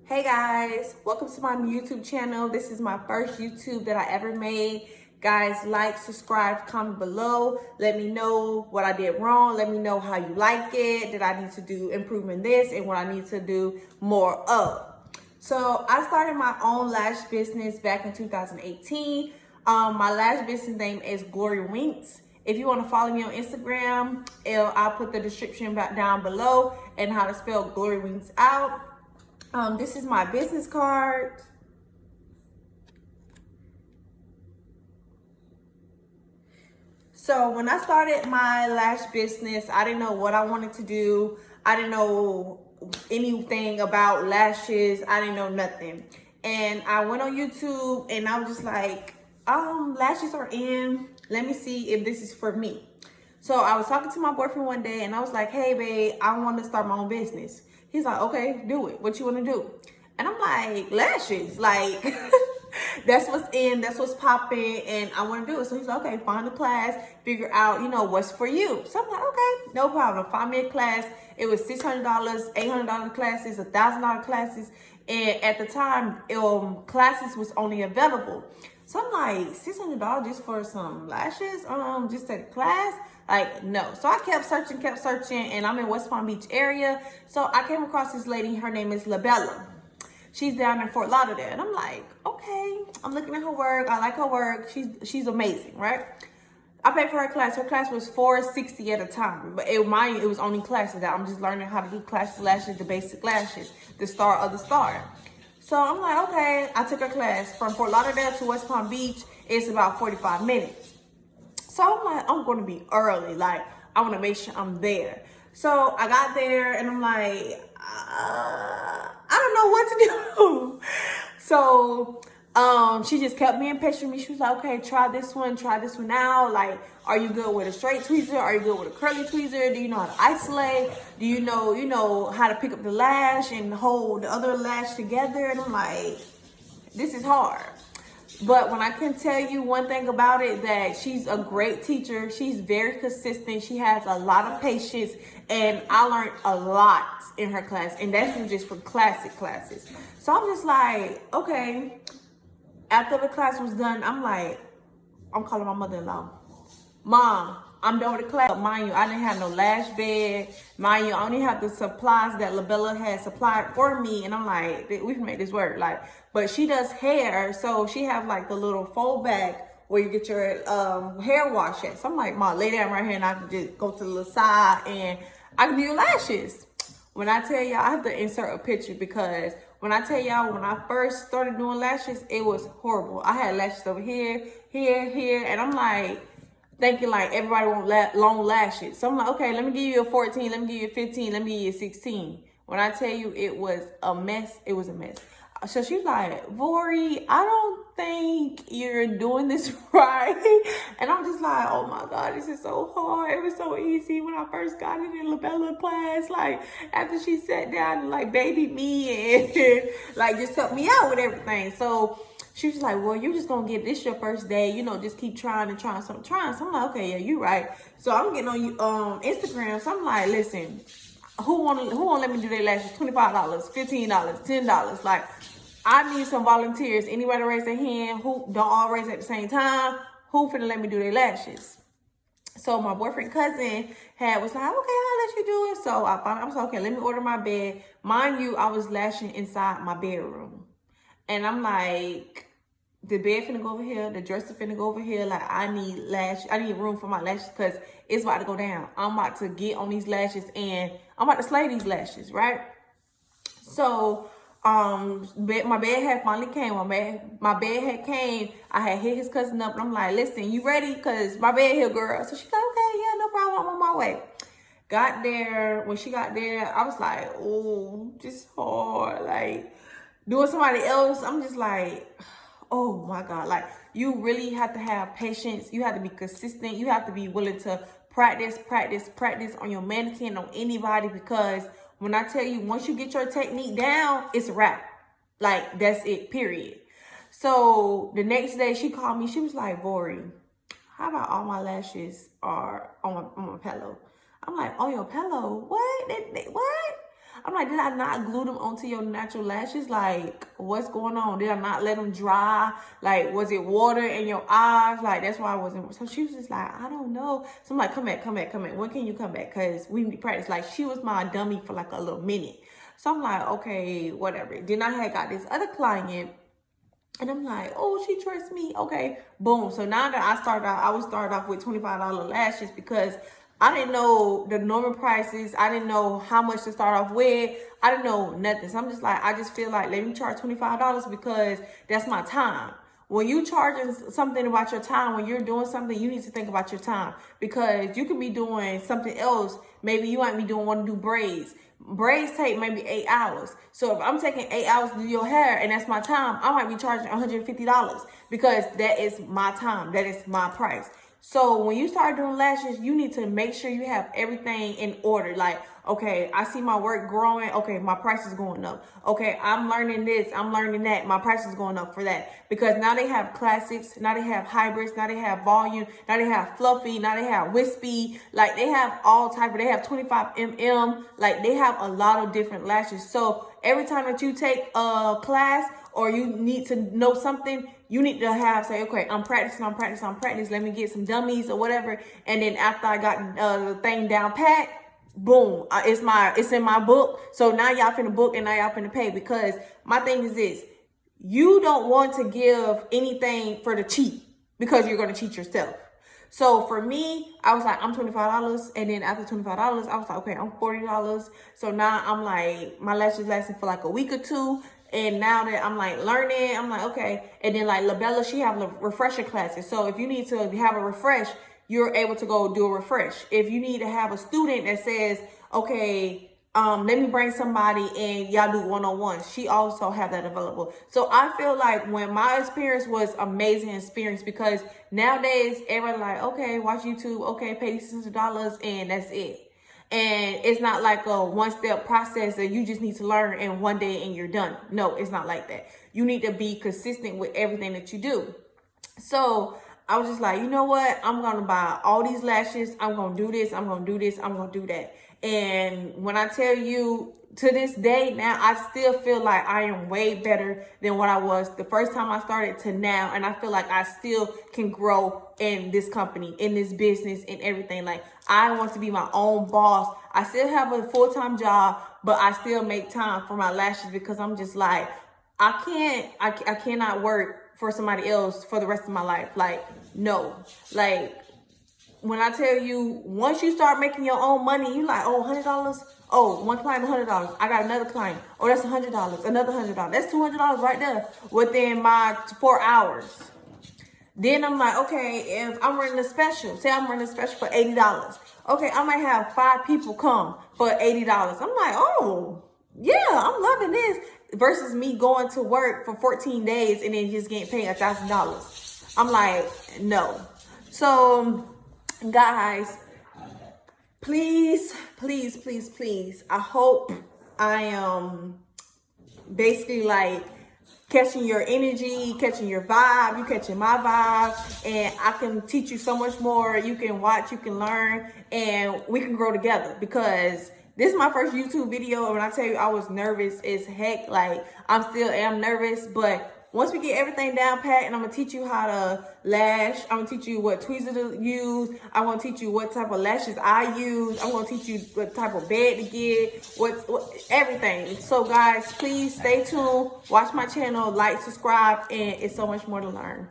Hey guys, welcome to my YouTube channel. This is my first YouTube that I ever made. Guys, like, subscribe, comment below. Let me know what I did wrong. Let me know how you like it, that I need to do improvement this and what I need to do more of. So I started my own lash business back in 2018. My lash business name is Glory Winks. If you want to follow me on Instagram, I'll put the description back down below and how to spell Glory Winks out. This is my business card. So when I started my lash business, I didn't know what I wanted to do. I didn't know anything about lashes. I didn't know nothing. And I went on YouTube and I was just like, lashes are in. Let me see if this is for me. So I was talking to my boyfriend one day and I was like, hey babe, I want to start my own business. He's like, okay, do it. What you want to do? And I'm like, lashes, like that's what's in, that's what's popping, and I want to do it. So he's like, okay, find a class, figure out, what's for you. So I'm like, okay, no problem. Find me a class. It was $600, $800 classes, $1,000 classes, and at the time, classes was only available. So I'm like, $600 just for some lashes? Just take a class? Like, no. So I kept searching, and I'm in West Palm Beach area. So I came across this lady. Her name is LaBella. She's down in Fort Lauderdale. And I'm like, okay. I'm looking at her work. I like her work. She's amazing, right? I paid for her class. Her class was $460 at a time. But it was only classes that I'm just learning how to do class lashes, the basic lashes, the star of the star. So I'm like, okay. I took her class from Fort Lauderdale to West Palm Beach. It's about 45 minutes. So I'm like, I'm going to be early. Like, I want to make sure I'm there. So I got there and I'm like, I don't know what to do. So she just kept being patient with me. She was like, okay, try this one out. Like, are you good with a straight tweezer? Are you good with a curly tweezer? Do you know how to isolate? Do you know how to pick up the lash and hold the other lash together? And I'm like, this is hard. But when I can tell you one thing about it, that she's a great teacher. She's very consistent. She has a lot of patience. And I learned a lot in her class. And that's just for classic classes. So I'm just like, okay. After the class was done, I'm calling my mother-in-law. Mom, I'm done with the class. Mind you, I didn't have no lash bed. Mind you, I only have the supplies that LaBella had supplied for me. And I'm like, we can make this work. Like, but she does hair. So she have like the little fold back where you get your hair wash at. So I'm like, Mom, lay down right here and I can just go to the little side and I can do your lashes. When I tell y'all, I have to insert a picture because when I tell y'all, when I first started doing lashes, it was horrible. I had lashes over here, here, and I'm like, thinking like everybody want long lashes. So I'm like, okay, let me give you a 14, let me give you a 15, let me give you a 16. When I tell you it was a mess, it was a mess. So she's like, Vori, I don't think you're doing this right. And I'm just like, oh my God, this is so hard. It was so easy when I first got in LaBella class. Like, after she sat down and like babied me and like just helped me out with everything. So she was like, well, you're just going to get this your first day. Just keep trying and trying. So I'm like, okay, yeah, you're right. So I'm getting on you Instagram. So I'm like, listen, who won't let me do their lashes? $25, $15, $10. Like, I need some volunteers. Anybody raise their hand who don't all raise at the same time? Who finna let me do their lashes? So my boyfriend cousin was like, okay, I'll let you do it. So I was like, okay, let me order my bed. Mind you, I was lashing inside my bedroom. And I'm like, the bed finna go over here, the dresser finna go over here. Like, I need room for my lashes because it's about to go down. I'm about to get on these lashes and I'm about to slay these lashes, right? So my bed had finally came. My bed had came. I had hit his cousin up and I'm like, listen, you ready? Cause my bed here, girl. So she's like, okay, yeah, no problem. I'm on my way. Got there. When she got there, I was like, oh, just hard. Like, doing somebody else, I'm just like, oh my God. Like, you really have to have patience. You have to be consistent. You have to be willing to practice on your mannequin, on anybody, because when I tell you, once you get your technique down, it's a wrap. Like, that's it, period. So the next day she called me. She was like, Vori, how about all my lashes are on my pillow? I'm like, on your pillow? What? What? I'm like, did I not glue them onto your natural lashes? Like, what's going on? Did I not let them dry? Like, was it water in your eyes? Like, that's why I wasn't. So she was just like, I don't know. So I'm like, come back. When can you come back? Because we need to practice. Like, she was my dummy for like a little minute. So I'm like, okay, whatever. Then I had got this other client. And I'm like, oh, she trusts me. Okay, boom. So now that I would start off with $25 lashes because I didn't know the normal prices. I didn't know how much to start off with. I didn't know nothing. So I'm just like, I just feel like, let me charge $25 because that's my time. When you charging something about your time, when you're doing something, you need to think about your time because you could be doing something else. Maybe you might be want to do braids. Braids take maybe 8 hours. So if I'm taking 8 hours to do your hair and that's my time, I might be charging $150 because that is my time. That is my price. So when you start doing lashes, you need to make sure you have everything in order. Like, okay, I see my work growing. Okay, my price is going up. Okay, I'm learning this. I'm learning that. My price is going up for that. Because now they have classics. Now they have hybrids. Now they have volume. Now they have fluffy. Now they have wispy. Like, they have all type of, they have 25mm. Like, they have a lot of different lashes. So every time that you take a class or you need to know something, you need to say, okay, I'm practicing. Let me get some dummies or whatever. And then after I got the thing down pat, boom, it's in my book. So now y'all finna book and now y'all finna pay because my thing is this. You don't want to give anything for the cheap because you're going to cheat yourself. So for me, I was like, I'm $25. And then after $25, I was like, okay, I'm $40. So now I'm like, my lashes lasting for like a week or two. And now that I'm like learning, I'm like, okay. And then like LaBella, she have refresher classes. So if you need to have a refresh, you're able to go do a refresh. If you need to have a student that says, okay, let me bring somebody and y'all do one-on-one, she also have that available. So I feel like when my experience was amazing experience because nowadays everybody like, okay, watch YouTube, okay, pay these $600 and that's it. And it's not like a one-step process that you just need to learn in one day and you're done. No, it's not like that. You need to be consistent with everything that you do. So I was just like, you know what? I'm going to buy all these lashes. I'm going to do this. I'm going to do this. I'm going to do that. And when I tell you to this day now, I still feel like I am way better than what I was the first time I started to now. And I feel like I still can grow in this company, in this business, and everything. Like, I want to be my own boss. I still have a full-time job, but I still make time for my lashes because I'm just like, I cannot work for somebody else for the rest of my life. Like, no. Like, when I tell you, once you start making your own money, you like, oh, $100? Oh, one client, $100. I got another client. Oh, that's $100. Another $100. That's $200 right there within my 4 hours. Then I'm like, okay, if I'm running a special, say I'm running a special for $80. Okay, I might have 5 people come for $80. I'm like, oh, yeah, I'm loving this. Versus me going to work for 14 days and then just getting paid $1,000. I'm like, no. So, guys, please, I hope I am basically like catching your energy, catching your vibe, you catching my vibe, and I can teach you so much more. You can watch, you can learn, and we can grow together because this is my first YouTube video. And when I tell you I was nervous as heck, like I still am nervous, but once we get everything down pat, and I'm going to teach you how to lash. I'm going to teach you what tweezers to use. I'm going to teach you what type of lashes I use. I'm going to teach you what type of bed to get, everything. So, guys, please stay tuned. Watch my channel, like, subscribe, and it's so much more to learn.